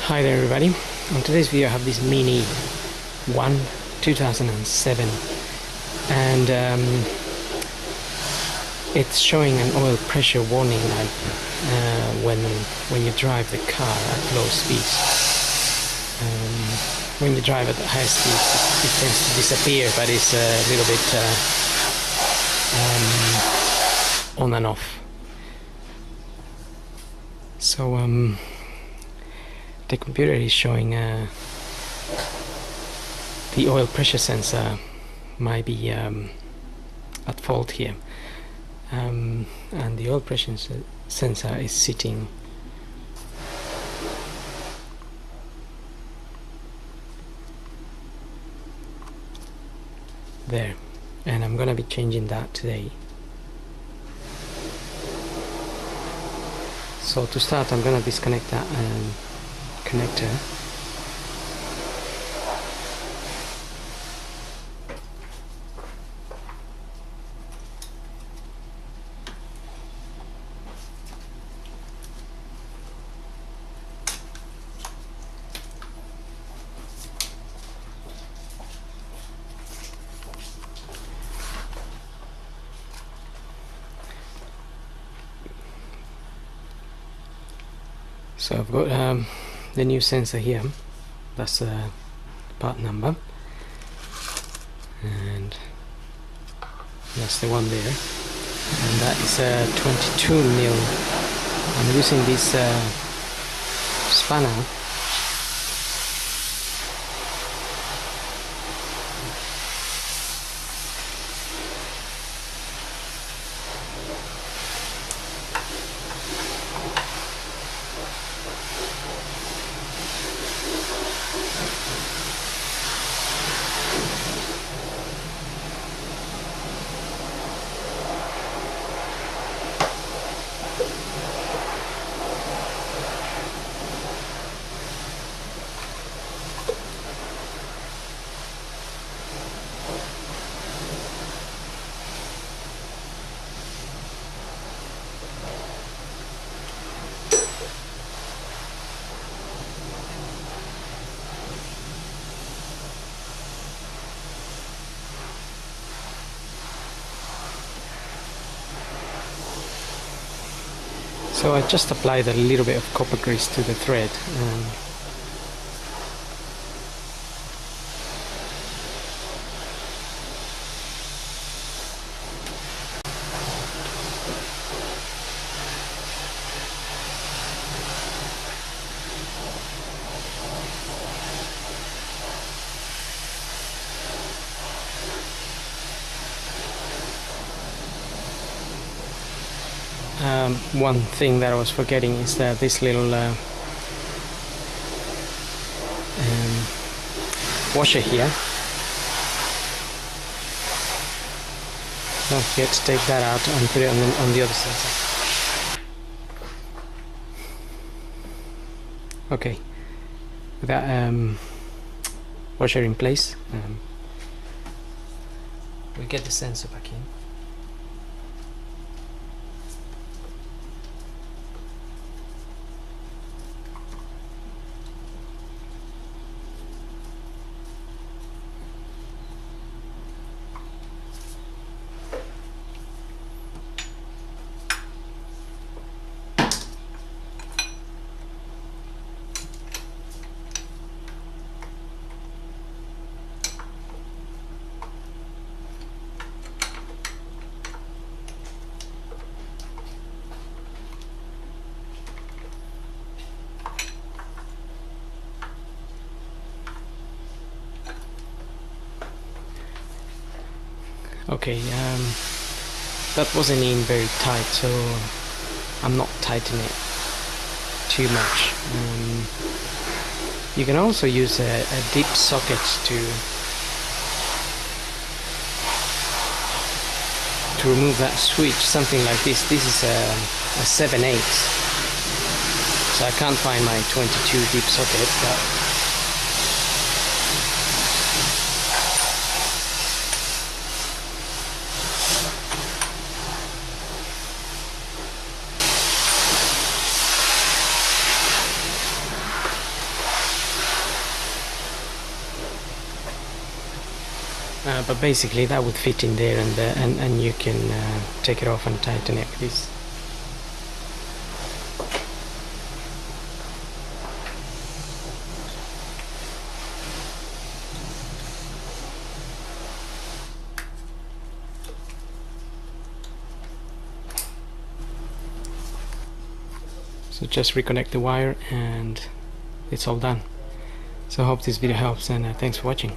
Hi there everybody. On today's video I have this Mini 1 2007 and it's showing an oil pressure warning light when you drive the car at low speeds. When you drive at high speeds it tends to disappear, but it's a little bit on and off. So the computer is showing the oil pressure sensor might be at fault here, and the oil pressure sensor is sitting there, and I'm gonna be changing that today. So to start, I'm gonna disconnect that connector. So I've got the new sensor here. That's the part number, and that's the one there, and that is a 22mm. I'm using this spanner So I just applied a little bit of copper grease to the thread. One thing that I was forgetting is that this little washer here. Don't forget to take that out and put it on the other side. Okay, with that washer in place, we get the sensor back in. Okay, that wasn't in very tight, so I'm not tightening it too much. You can also use a deep socket to remove that switch, something like this. This is a 7/8, so I can't find my 22 deep socket, but but basically that would fit in there, and you can take it off and tighten it with this. So just reconnect the wire and it's all done. So I hope this video helps, and thanks for watching.